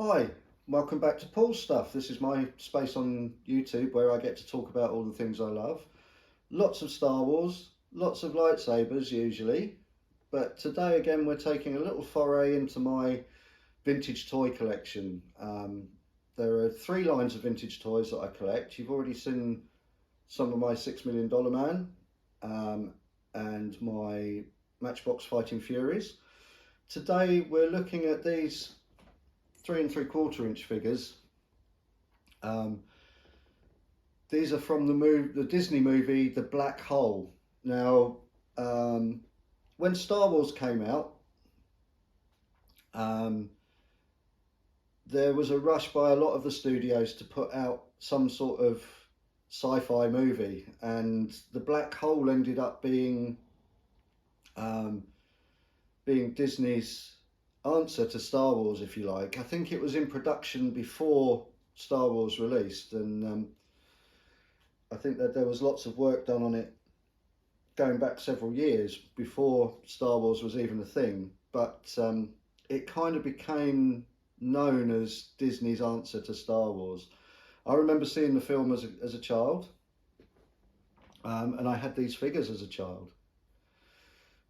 Hi, welcome back to Paul's Stuff. This is my space on YouTube where I get to talk about all the things I love. Lots of Star Wars, lots of lightsabers usually, but today again we're taking a little foray into my vintage toy collection. There are three lines of vintage toys that I collect. You've already seen some of my $6 Million Man and my Matchbox Fighting Furies. Today we're looking at these 3 3/4 inch figures. Um, these are from the Disney movie The Black Hole. Now, when Star Wars came out, um, there was a rush by a lot of the studios to put out some sort of sci-fi movie, and The Black Hole ended up um, being Disney's answer to Star Wars, if you like. I think it was in production before Star Wars released, and I think that there was lots of work done on it going back several years before Star Wars was even a thing. But it kind of became known as Disney's answer to Star Wars. I remember seeing the film as a child, and I had these figures as a child.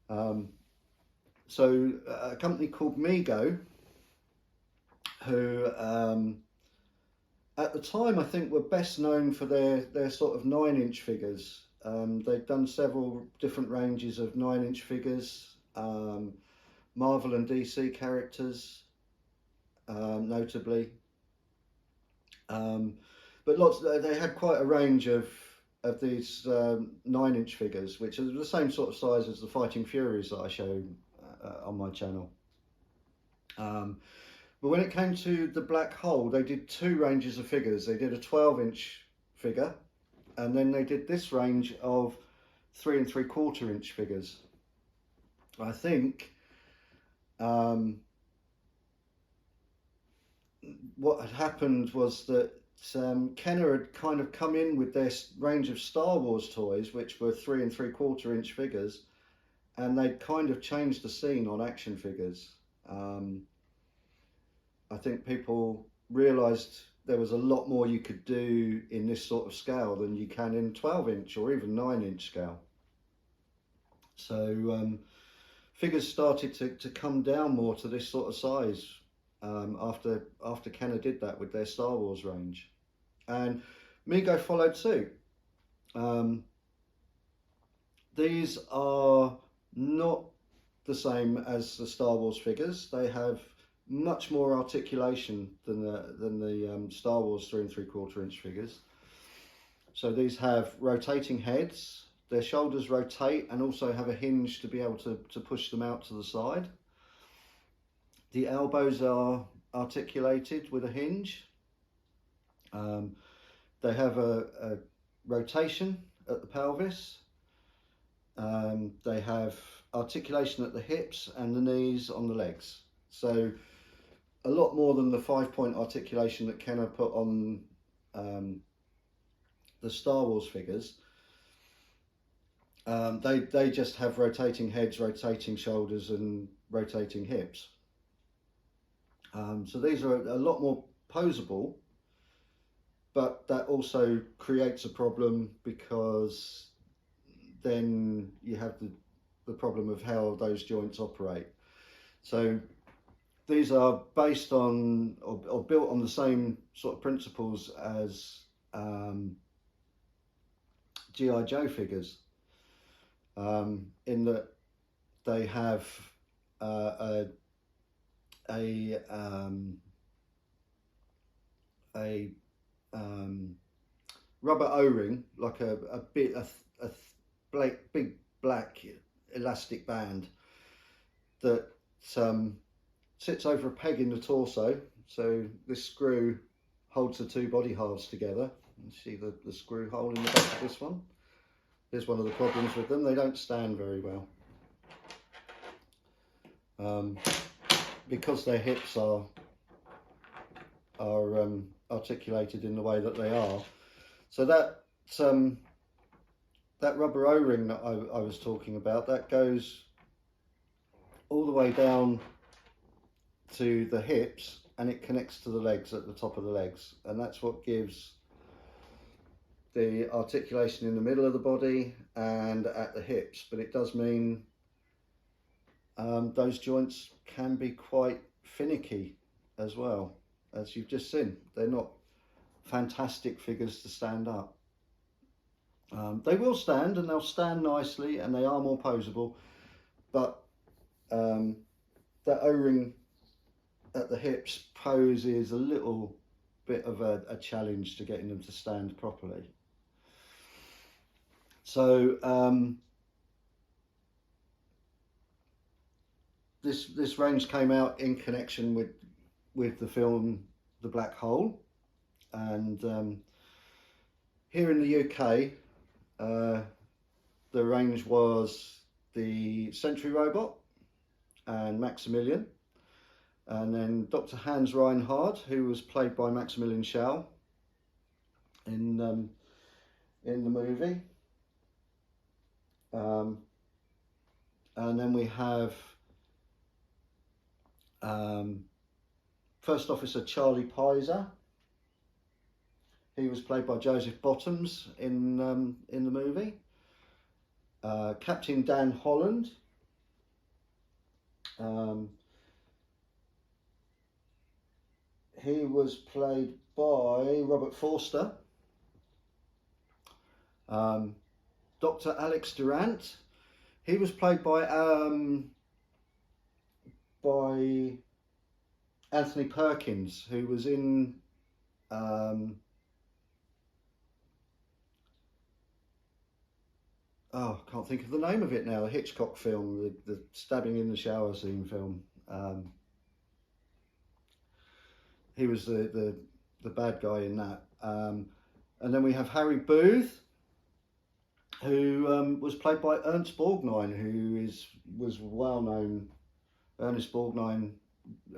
Um, so a company called Mego, who at the time I think were best known for their sort of 9 inch figures. They've done several different ranges of 9 inch figures, Marvel and DC characters, notably. But they had quite a range of these 9 inch figures, which are the same sort of size as the Fighting Furies that I show on my channel. But when it came to The Black Hole, they did two ranges of figures. They did a 12 inch figure, and then they did this range of 3 3/4 inch figures. I think what had happened was that Kenner had kind of come in with their range of Star Wars toys, which were 3 3/4 inch figures, and they'd kind of changed the scene on action figures. I think people realised there was a lot more you could do in this sort of scale than you can in 12 inch or even 9 inch scale. So figures started to come down more to this sort of size after Kenner did that with their Star Wars range, and Mego followed suit. These are not the same as the Star Wars figures. They have much more articulation than the Star Wars 3 3/4 inch figures. So these have rotating heads. Their shoulders rotate and also have a hinge to be able to push them out to the side. The elbows are articulated with a hinge. They have a rotation at the pelvis. They have articulation at the hips and the knees on the legs. So a lot more than the 5-point articulation that Kenner put on the Star Wars figures. They just have rotating heads, rotating shoulders and rotating hips. So these are a lot more posable, but that also creates a problem because then you have the problem of how those joints operate. So these are based on or built on the same sort of principles as G.I. Joe figures, in that they have a rubber O-ring, like a big black elastic band that sits over a peg in the torso. So this screw holds the two body halves together. You see the screw hole in the back of this one. Here's one of the problems with them: they don't stand very well. Because their hips are articulated in the way that they are. So that rubber O-ring that I was talking about, that goes all the way down to the hips, and it connects to the legs at the top of the legs, and that's what gives the articulation in the middle of the body and at the hips. But it does mean those joints can be quite finicky as well, as you've just seen. They're not fantastic figures to stand up. They will stand, and they'll stand nicely, and they are more posable, but that O-ring at the hips poses a little bit of a challenge to getting them to stand properly. So this range came out in connection with the film The Black Hole, and here in the UK the range was the Sentry Robot and Maximilian, and then Dr. Hans Reinhard, who was played by Maximilian Schell in the movie, and then we have First Officer Charlie Pizer. He was played by Joseph Bottoms in the movie. Captain Dan Holland. He was played by Robert Forster. Dr. Alex Durant. He was played by Anthony Perkins, who was in I can't think of the name of it now, the Hitchcock film, the stabbing in the shower scene film. He was the bad guy in that. And then we have Harry Booth, who was played by Ernst Borgnine, who was well known. Ernest Borgnine,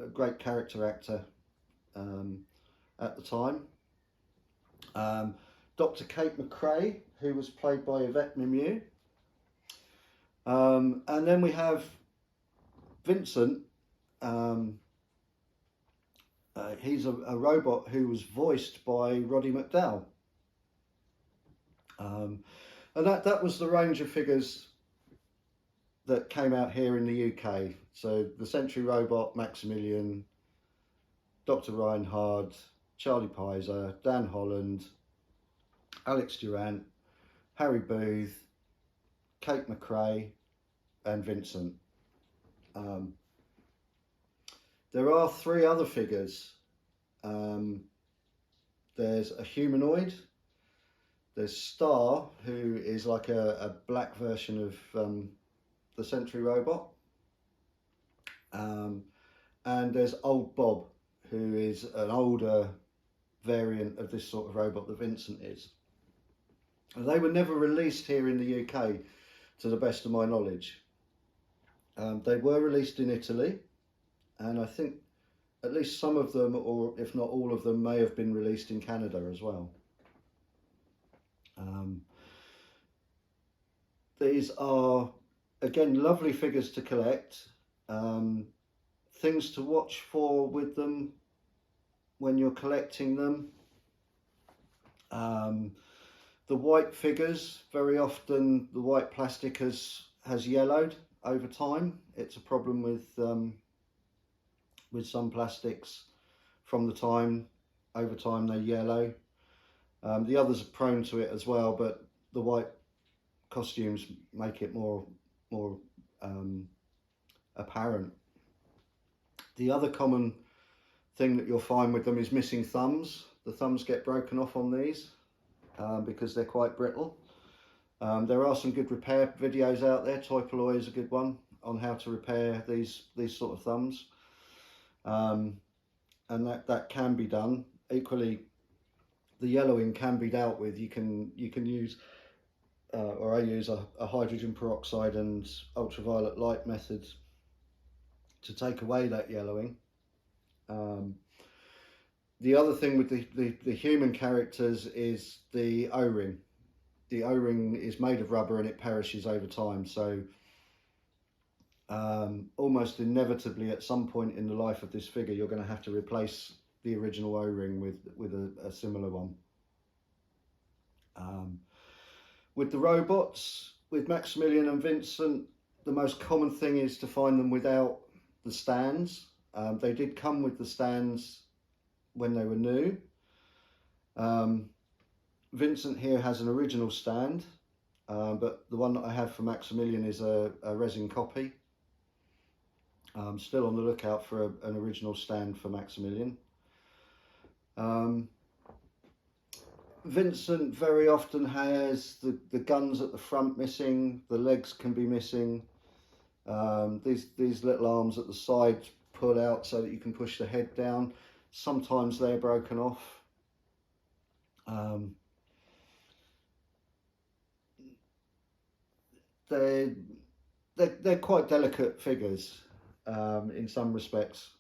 a great character actor at the time. Dr. Kate McRae, who was played by Yvette Mimieux. And then we have Vincent. He's a robot who was voiced by Roddy McDowall. And that was the range of figures that came out here in the UK. So the Sentry Robot, Maximilian, Dr. Reinhard, Charlie Pizer, Dan Holland, Alex Durant, Harry Booth, Kate McRae, and Vincent. There are 3 other figures. There's a humanoid. There's Star, who is like a black version of the Sentry Robot. And there's Old Bob, who is an older variant of this sort of robot that Vincent is. And they were never released here in the UK, to the best of my knowledge. They were released in Italy, and I think at least some of them, or if not all of them, may have been released in Canada as well. These are, again, lovely figures to collect. Things to watch for with them when you're collecting them. The white figures, very often the white plastic has yellowed over time. It's a problem with some plastics. Over time they yellow. The others are prone to it as well, but the white costumes make it more apparent. The other common thing that you'll find with them is missing thumbs. The thumbs get broken off on these because they're quite brittle. There are some good repair videos out there. Toypoloi is a good one on how to repair these sort of thumbs, and that can be done. Equally, the yellowing can be dealt with. You can use, or I use a hydrogen peroxide and ultraviolet light methods to take away that yellowing. The other thing with the human characters is the O-ring. The O-ring is made of rubber and it perishes over time. So almost inevitably at some point in the life of this figure you're going to have to replace the original O-ring with a similar one. With the robots, with Maximilian and Vincent, the most common thing is to find them without the stands. They did come with the stands when they were new. Vincent here has an original stand, but the one that I have for Maximilian is a resin copy. I'm still on the lookout for an original stand for Maximilian. Vincent very often has the guns at the front missing, the legs can be missing. These little arms at the side pull out so that you can push the head down. Sometimes they're broken off. They're quite delicate figures in some respects,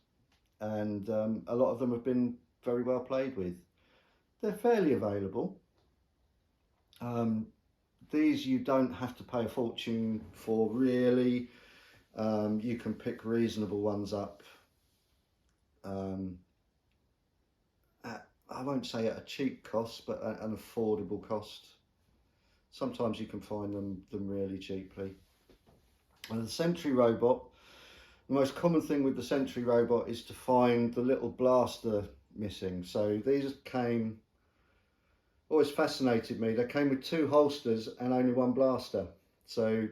and a lot of them have been very well played with. They're fairly available. These you don't have to pay a fortune for, really. You can pick reasonable ones up at, I won't say at a cheap cost, but at an affordable cost. Sometimes you can find them really cheaply. And the Sentry robot, the most common thing with the Sentry robot is to find the little blaster missing. So these always fascinated me. They came with 2 holsters and only 1 blaster. So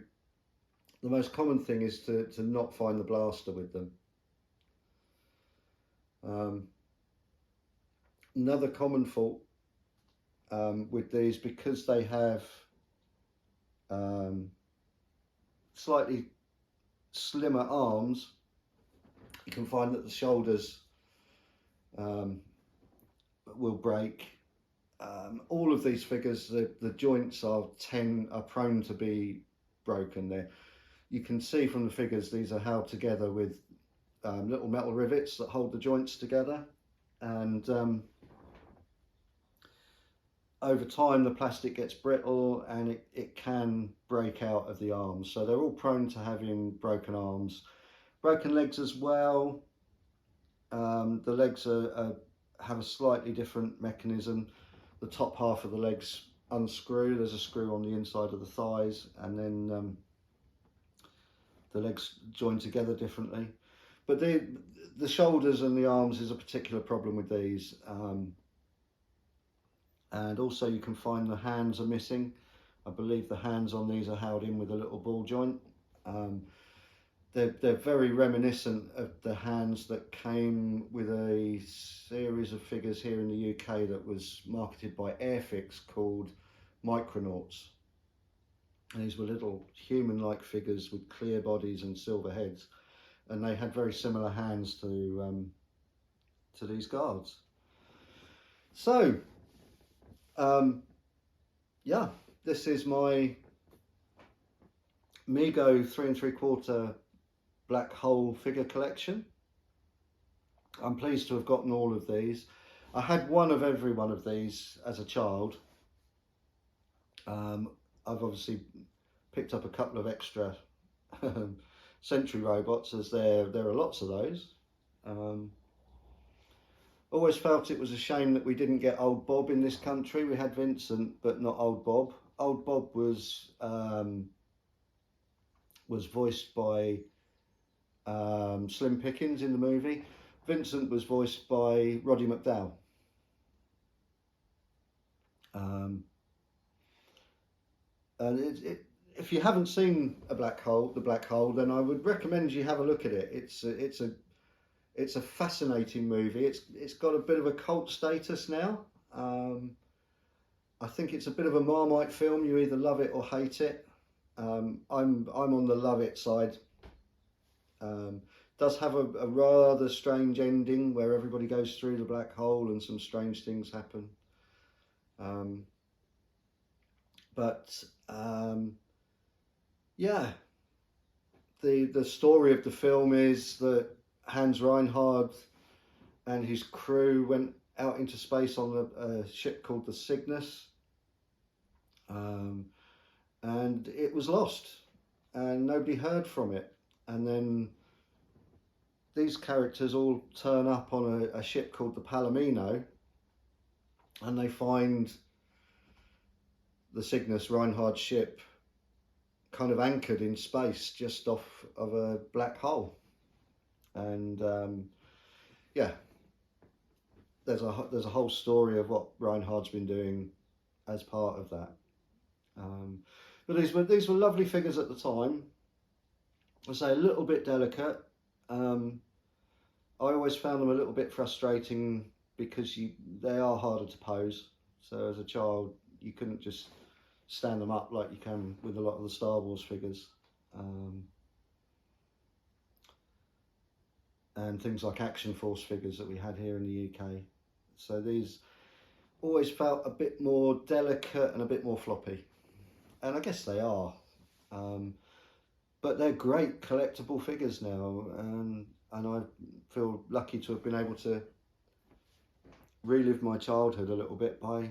the most common thing is to not find the blaster with them. Another common fault with these, because they have slightly slimmer arms, you can find that the shoulders will break. All of these figures, the joints are prone to be broken there. You can see from the figures these are held together with little metal rivets that hold the joints together, and over time the plastic gets brittle and it can break out of the arms. So they're all prone to having broken arms, broken legs as well. The legs have a slightly different mechanism. The top half of the legs unscrew. There's a screw on the inside of the thighs, and then the legs join together differently. But the shoulders and the arms is a particular problem with these. And also you can find the hands are missing. I believe the hands on these are held in with a little ball joint. They're very reminiscent of the hands that came with a series of figures here in the UK that was marketed by Airfix called Micronauts. And these were little human-like figures with clear bodies and silver heads, and they had very similar hands to these guards. So, yeah, this is my Mego 3 3/4 black hole figure collection. I'm pleased to have gotten all of these. I had one of every one of these as a child. I've obviously picked up a couple of extra Sentry robots, as there are lots of those. Always felt it was a shame that we didn't get Old Bob in this country. We had Vincent, but not Old Bob. Old Bob was voiced by Slim Pickens in the movie. Vincent was voiced by Roddy McDowall. And if you haven't seen the Black Hole, then I would recommend you have a look at it. It's a fascinating movie. It's got a bit of a cult status now. I think it's a bit of a Marmite film. You either love it or hate it. I'm on the love it side. Does have a rather strange ending where everybody goes through the black hole and some strange things happen. Yeah, the story of the film is that Hans Reinhard and his crew went out into space on a ship called the Cygnus, and it was lost and nobody heard from it. and then these characters all turn up on a ship called the Palomino, and they find the Cygnus Reinhard ship kind of anchored in space just off of a black hole. And yeah, there's a whole story of what Reinhard's been doing as part of that. But these were lovely figures at the time. I say a little bit delicate. I always found them a little bit frustrating because they are harder to pose. So as a child, you couldn't just stand them up like you can with a lot of the Star Wars figures. And things like Action Force figures that we had here in the UK. So these always felt a bit more delicate and a bit more floppy. And I guess they are. But they're great collectible figures now, and I feel lucky to have been able to relive my childhood a little bit by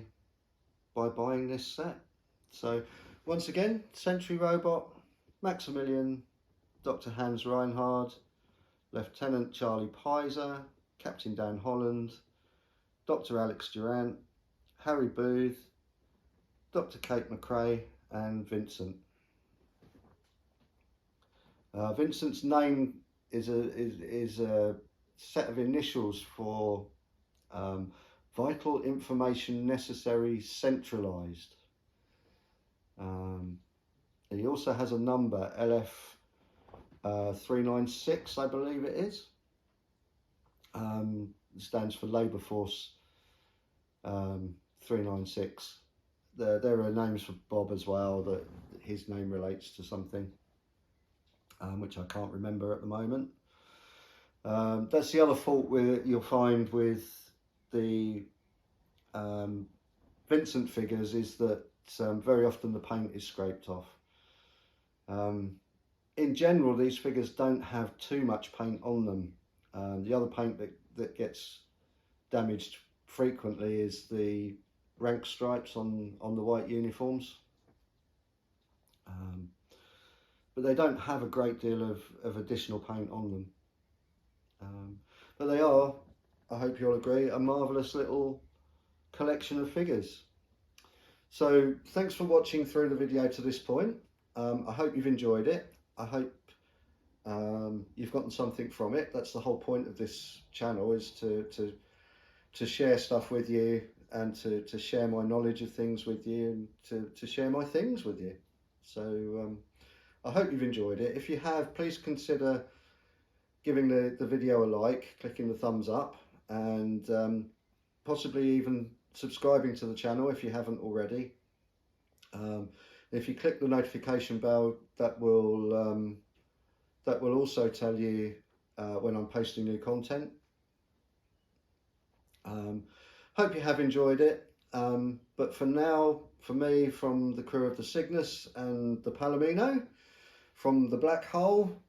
buying this set. So once again, Sentry Robot, Maximilian, Dr. Hans Reinhard, Lieutenant Charlie Pizer, Captain Dan Holland, Dr. Alex Durant, Harry Booth, Dr. Kate McRae, and Vincent. Vincent's name is a set of initials for vital information necessary centralized. He also has a number, LF 396, I believe it is. It stands for Labour Force 396. There are names for Bob as well, that his name relates to something, which I can't remember at the moment. That's the other fault you'll find with the Vincent figures, is that very often the paint is scraped off. In general, these figures don't have too much paint on them. The other paint that gets damaged frequently is the rank stripes on the white uniforms. But they don't have a great deal of additional paint on them. But they are, I hope you'll agree, a marvellous little collection of figures. So thanks for watching through the video to this point. I hope you've enjoyed it. I hope you've gotten something from it. That's the whole point of this channel, is to share stuff with you, and to share my knowledge of things with you, and to share my things with you. So I hope you've enjoyed it. If you have, please consider giving the video a like, clicking the thumbs up, and possibly even subscribing to the channel if you haven't already. If you click the notification bell, that will also tell you when I'm posting new content. Hope you have enjoyed it, but for now, for me, from the crew of the Cygnus and the Palomino, from the Black Hole,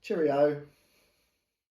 cheerio.